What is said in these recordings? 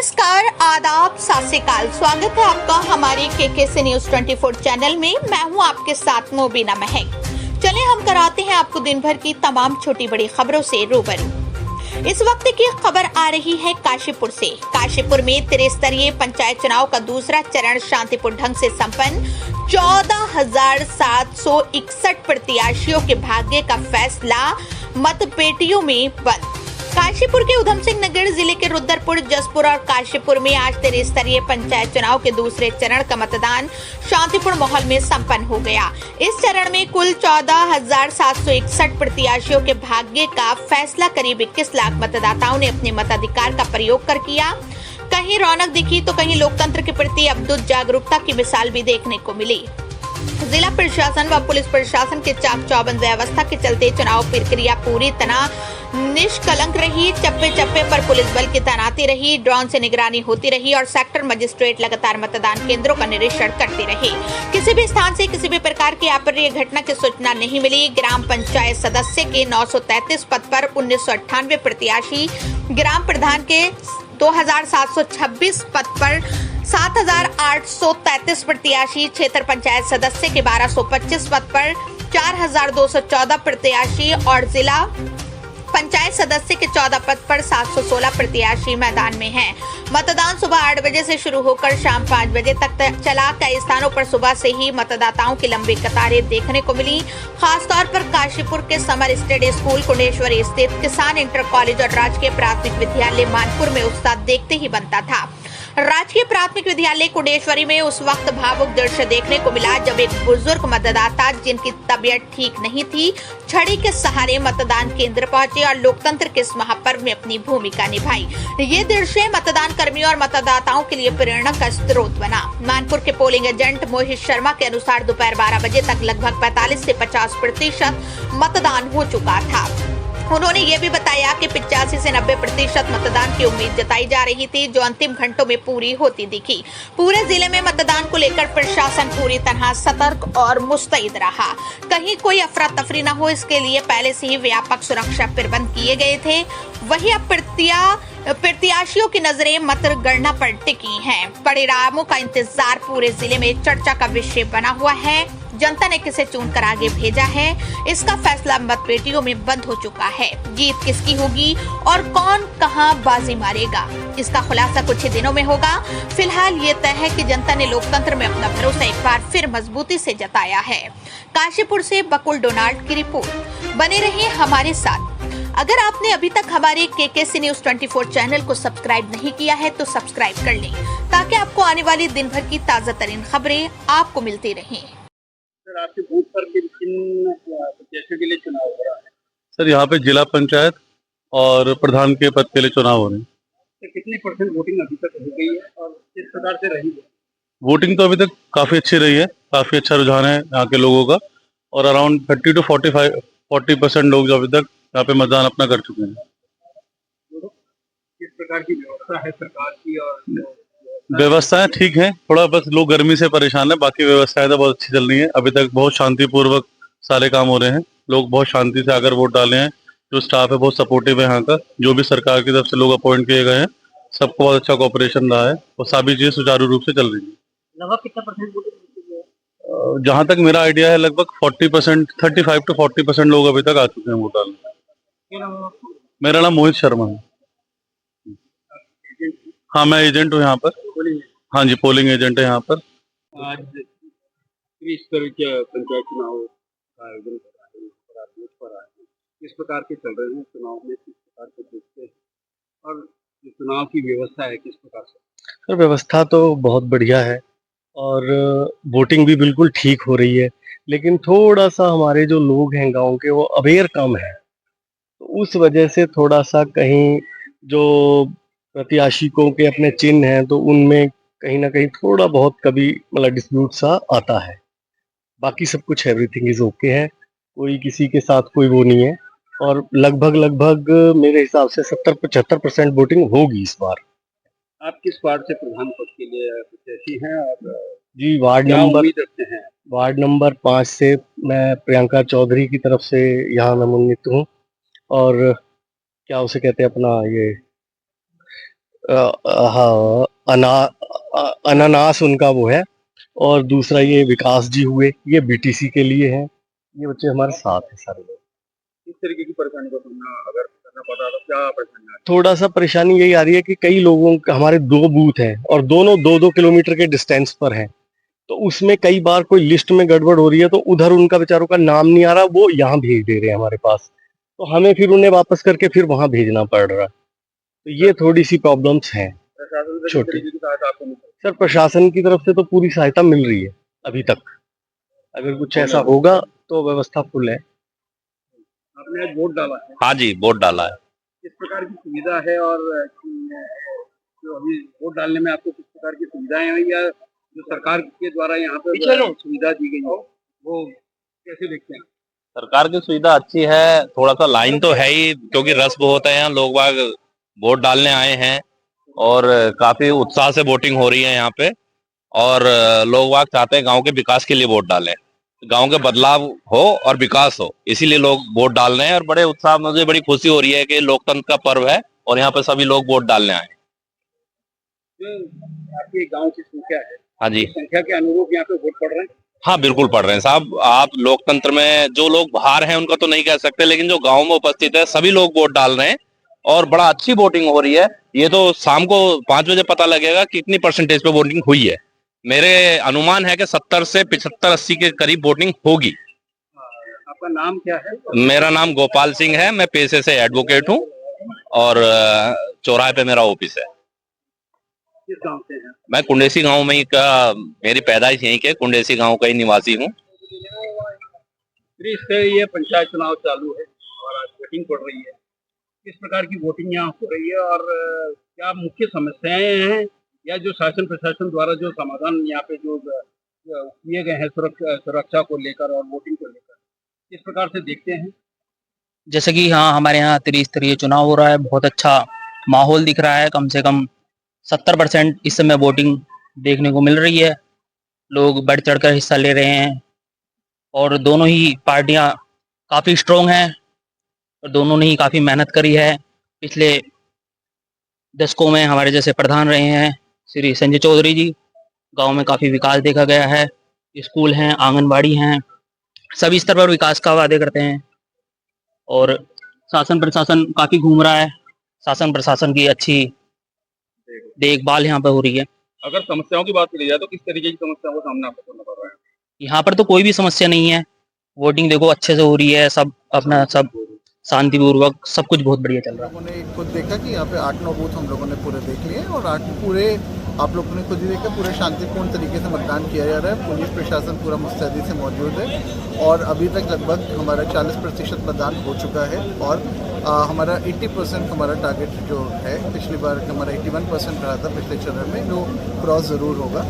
नमस्कार, आदाब, सत श्री अकाल। स्वागत है आपका हमारे केकेसी न्यूज 24 चैनल में। मैं हूं आपके साथ मोबिना महक। चले हम कराते हैं आपको दिन भर की तमाम छोटी बड़ी खबरों से रूबरू। इस वक्त की खबर आ रही है काशीपुर से। काशीपुर में त्रिस्तरीय पंचायत चुनाव का दूसरा चरण शांतिपूर्ण ढंग से संपन्न। 14,761 प्रत्याशियों के भाग्य का फैसला मतपेटियों में बंद। काशीपुर के उधम सिंह नगर जिले के रुद्रपुर, जसपुर और काशीपुर में आज त्रिस्तरीय पंचायत चुनाव के दूसरे चरण का मतदान शांतिपूर्ण माहौल में संपन्न हो गया। इस चरण में कुल 14,761 प्रत्याशियों के भाग्य का फैसला करीब 21 लाख मतदाताओं ने अपने मताधिकार का प्रयोग कर किया। कहीं रौनक दिखी तो कहीं लोकतंत्र के प्रति अद्भुत जागरूकता की मिसाल भी देखने को मिली। जिला प्रशासन व पुलिस प्रशासन के चाक चौबंद व्यवस्था के चलते चुनाव प्रक्रिया पूरी तरह निष्कलंक रही। चप्पे चप्पे पर पुलिस बल की तैनाती रही, ड्रोन से निगरानी होती रही और सेक्टर मजिस्ट्रेट लगातार मतदान केंद्रों का निरीक्षण करते रहे। किसी भी स्थान से किसी भी प्रकार की अप्रिय घटना की सूचना नहीं मिली। ग्राम पंचायत सदस्य के 933 पद पर 1998 प्रत्याशी, ग्राम प्रधान के 2,726 पद पर 7,833 प्रत्याशी, क्षेत्र पंचायत सदस्य के 1,225 पद पर 4,214 प्रत्याशी और जिला पंचायत सदस्य के 14 पद पर 716 प्रत्याशी मैदान में हैं। मतदान सुबह 8 बजे से शुरू होकर शाम 5 बजे तक चला। कई स्थानों पर सुबह से ही मतदाताओं की लंबी कतारें देखने को मिली। खासतौर पर काशीपुर के समर स्टडी स्कूल, कुंडेश्वरी स्थित किसान इंटर कॉलेज और राजकीय प्राथमिक विद्यालय मानपुर में उत्साह देखते ही बनता था। राजकीय प्राथमिक विद्यालय कुंडेश्वरी में उस वक्त भावुक दृश्य देखने को मिला जब एक बुजुर्ग मतदाता जिनकी तबीयत ठीक नहीं थी, छड़ी के सहारे मतदान केंद्र पहुंचे और लोकतंत्र के इस महापर्व में अपनी भूमिका निभाई। ये दृश्य मतदान कर्मियों और मतदाताओं के लिए प्रेरणा का स्रोत बना। मानपुर के पोलिंग एजेंट मोहित शर्मा के अनुसार दोपहर 12 बजे तक लगभग 45 से 50% मतदान हो चुका था। उन्होंने ये भी बताया कि 85 से 90% मतदान की उम्मीद जताई जा रही थी, जो अंतिम घंटों में पूरी होती दिखी। पूरे जिले में मतदान को लेकर प्रशासन पूरी तरह सतर्क और मुस्तैद रहा। कहीं कोई अफरा तफरी न हो, इसके लिए पहले से ही व्यापक सुरक्षा प्रबंध किए गए थे। वहीं अब प्रत्याशियों की नजरें मतगणना पर टिकी हैं। परिणामों का इंतजार पूरे जिले में चर्चा का विषय बना हुआ है। जनता ने किसे चुनकर आगे भेजा है, इसका फैसला मतपेटियों में बंद हो चुका है। जीत किसकी होगी और कौन कहां बाजी मारेगा, इसका खुलासा कुछ ही दिनों में होगा। फिलहाल ये तय है कि जनता ने लोकतंत्र में अपना भरोसा एक बार फिर मजबूती से जताया है। काशीपुर से बकुल डोनाल्ड की रिपोर्ट। बने रहिए हमारे साथ। अगर आपने अभी तक हमारे केकेसी न्यूज 24 चैनल को सब्सक्राइब नहीं किया है तो सब्सक्राइब कर लें, ताकि आपको आने वाली दिन भर की ताजा तरीन खबरें आपको मिलती रहें। सर, आपके बूथ पर किन प्रत्याशियों के लिए चुनाव हो रहा है? सर, यहाँ पे जिला पंचायत और प्रधान के पद के लिए चुनाव हो रहे हैं। तो कितनी % वोटिंग अभी तक हो गई है और किस प्रकार से रही है? वोटिंग तो अभी तक काफी अच्छी रही है, काफी अच्छा रुझान है यहाँ के लोगों का और अराउंड 30 to 40% लोग जो अभी तक यहाँ पे मतदान अपना कर चुके हैं। किस प्रकार की व्यवस्था है सरकार की? और व्यवस्थाएं ठीक हैं, थोड़ा बस लोग गर्मी से परेशान है, बाकी व्यवस्थाएं तो बहुत अच्छी चल रही है। अभी तक बहुत शांतिपूर्वक सारे काम हो रहे हैं। लोग बहुत शांति से आकर वोट डाले हैं। जो स्टाफ है बहुत सपोर्टिव है यहाँ का। जो भी सरकार की तरफ से लोग अपॉइंट किए गए हैं, सबको बहुत अच्छा कोऑपरेशन रहा है और सभी चीजें सुचारू रूप से चल रही है। लगभग कितना % वोटिंग? जहाँ तक मेरा आइडिया है, लगभग 40%, 35 to 40% लोग अभी तक आ चुके हैं वोट डालने। मेरा नाम मोहित शर्मा है। हाँ, मैं एजेंट हूँ यहाँ पर। हाँ जी, पोलिंग एजेंट है यहाँ पर। आज त्रिस्तरीय पंचायत चुनाव का आयोजन कर रहा है, किस प्रकार के चल रहे हैं चुनाव में, किस प्रकार से देखते हैं और जो चुनाव की व्यवस्था है किस प्रकार से? सर, व्यवस्था तो बहुत बढ़िया है और वोटिंग भी बिल्कुल ठीक हो रही है, लेकिन थोड़ा सा हमारे जो लोग हैं गांव के, वो अवेयर कम है। तो उस वजह से थोड़ा सा कहीं जो प्रत्याशियों के अपने चिन्ह हैं तो उनमें कहीं ना कहीं थोड़ा बहुत कभी मतलब डिस्प्यूट सा आता है। बाकी सब कुछ एवरीथिंग इज ओके है, कोई किसी के साथ कोई वो नहीं है और लगभग मेरे हिसाब से 70-75% वोटिंग होगी इस बार। आप किस वार्ड से प्रधान पद के लिए प्रत्याशी हैं और जी, वार्ड नंबर 5 से मैं प्रियंका चौधरी की तरफ से यहाँ नमोन्वित हूँ और क्या उसे कहते हैं अपना ये हाँ, अनानास उनका वो है, और दूसरा ये विकास जी हुए, ये बीटीसी के लिए हैं। ये बच्चे हमारे साथ हैं सारे लोग। किस तरीके की परेशानी का सामना अगर करना पड़ रहा है तो क्या परेशानी आ रही थोड़ा सा परेशानी यही आ रही है कि कई लोगों का, हमारे 2 बूथ हैं और दोनों 2-2 किलोमीटर के डिस्टेंस पर हैं। तो उसमें कई बार कोई लिस्ट में गड़बड़ हो रही है तो उधर उनका बेचारों का नाम नहीं आ रहा, वो यहाँ भेज दे रहे हैं हमारे पास। तो हमें फिर उन्हें वापस करके फिर वहाँ भेजना पड़ रहा है। तो ये थोड़ी-सी प्रॉब्लम्स हैं। है? प्रशासन से किस छोटी। तरीके की सहायता आपको मिल रही सर, प्रशासन की तरफ से तो पूरी सहायता मिल रही है अभी तक। अगर कुछ ऐसा होगा तो व्यवस्था फुल है। है? आपने आज वोट डाला है, हाँ जी, वोट डाला है। किस प्रकार की सुविधा है और जो अभी वोट डालने में आपको किस प्रकार की सुविधाएं हैं या जो सरकार के द्वारा यहाँ पे सुविधा दी गई है वो कैसे देखते हैं? सरकार की सुविधा अच्छी है, थोड़ा सा लाइन तो है ही क्योंकि रस बहुत है यहाँ, लोग बाग वोट डालने आए हैं और काफी उत्साह से वोटिंग हो रही है यहाँ पे। और लोग बाग चाहते हैं गांव के विकास के लिए वोट डालें, गांव के बदलाव हो और विकास हो, इसीलिए लोग वोट डाल रहे हैं। और बड़े उत्साह, मुझे बड़ी खुशी हो रही है कि लोकतंत्र का पर्व है और यहाँ पे सभी लोग वोट डालने आए। जो आपके गांव की संख्या है, हाँ जी, संख्या के अनुरूप यहाँ पे वोट पड़ रहे हैं। हाँ बिल्कुल पढ़ रहे हैं साहब। आप लोकतंत्र में जो लोग बाहर हैं उनका तो नहीं कह सकते, लेकिन जो गांव में उपस्थित है सभी लोग वोट डाल रहे हैं और बड़ा अच्छी वोटिंग हो रही है। ये तो शाम को 5 बजे पता लगेगा कितनी परसेंटेज पे वोटिंग हुई है। मेरे अनुमान है कि 70 से 75-80 के करीब वोटिंग होगी। आपका नाम क्या है? मेरा नाम गोपाल सिंह है, मैं पेशे से एडवोकेट हूँ और चौराहे पे मेरा ऑफिस है। किस गांव से हैं? मैं कुंडेसी गांव में ही का, मेरी पैदाइश यहीं के कुंडेसी गांव का ही निवासी हूँ। त्रिस्तरीय पंचायत चुनाव चालू है और आज वोटिंग पड़ रही है। किस प्रकार की वोटिंग यहाँ हो रही है और क्या मुख्य समस्याएं हैं या जो शासन प्रशासन द्वारा जो समाधान यहाँ पे जो किए गए हैं सुरक्षा को लेकर और वोटिंग को लेकर, किस प्रकार से देखते हैं? जैसे कि हाँ, हमारे यहाँ त्रिस्तरीय चुनाव हो रहा है, बहुत अच्छा माहौल दिख रहा है। कम से कम 70% इस समय वोटिंग देखने को मिल रही है, लोग बढ़ चढ़कर हिस्सा ले रहे हैं और दोनों ही पार्टियां काफ़ी स्ट्रोंग हैं और दोनों ने ही काफ़ी मेहनत करी है। पिछले दशकों में हमारे जैसे प्रधान रहे हैं श्री संजय चौधरी जी, गांव में काफ़ी विकास देखा गया है, स्कूल हैं, आंगनबाड़ी हैं, सभी स्तर पर विकास का वादे करते हैं और शासन प्रशासन काफ़ी घूम रहा है। शासन प्रशासन की अच्छी देखभाल यहाँ पे हो रही है। अगर समस्याओं की बात करी जाए तो किस तरीके की समस्याओं का सामना आपको करना पड़ रहा है? यहाँ पर तो कोई भी समस्या नहीं है, वोटिंग देखो अच्छे से हो रही है, सब अपना सब शांतिपूर्वक, सब कुछ बहुत बढ़िया चल रहा है। लोगों ने खुद देखा कि यहाँ पे 8-9 बूथ हम लोगों ने पूरे देख लिए और 8 पूरे आप लोगों ने खुद ही देखा पूरे शांतिपूर्ण तरीके से मतदान किया जा रहा है। पुलिस प्रशासन पूरा मुस्तैदी से मौजूद है और अभी तक लगभग हमारा 40% मतदान हो चुका है और हमारा 80% हमारा टारगेट जो है, पिछली बार हमारा 81% रहा था पिछले चरण में, जो क्रॉस ज़रूर होगा।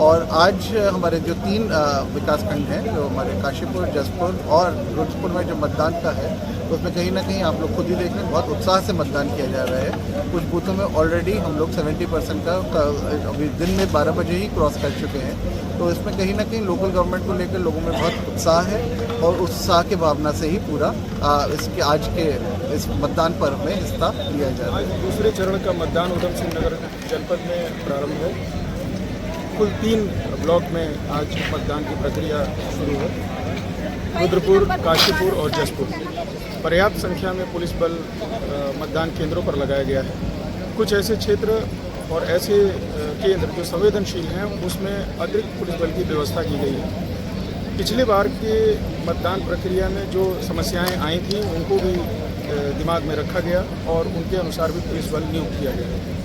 और आज हमारे जो 3 विकासखंड हैं, जो हमारे काशीपुर, जसपुर और रुद्रपुर में जो मतदान का है, उसमें कहीं ना कहीं आप लोग खुद ही देख रहे हैं बहुत उत्साह से मतदान किया जा रहा है। कुछ बूथों में ऑलरेडी हम लोग 70% का अभी दिन में 12 बजे ही क्रॉस कर चुके हैं। तो इसमें कहीं ना कहीं लोकल गवर्नमेंट को लेकर लोगों में बहुत उत्साह है और उत्साह के भावना से ही पूरा इसके आज के इस मतदान पर्व में हिस्सा लिया जा रहा है। दूसरे चरण का मतदान उधम सिंह नगर जनपद में प्रारंभ है। कुल 3 ब्लॉक में आज मतदान की प्रक्रिया शुरू है। रुद्रपुर, काशीपुर और जसपुर। पर्याप्त संख्या में पुलिस बल मतदान केंद्रों पर लगाया गया है। कुछ ऐसे क्षेत्र और ऐसे केंद्र जो संवेदनशील हैं उसमें अतिरिक्त पुलिस बल की व्यवस्था की गई है। पिछले बार के मतदान प्रक्रिया में जो समस्याएं आई थी उनको भी दिमाग में रखा गया और उनके अनुसार भी पुलिस बल नियुक्त किया गया है।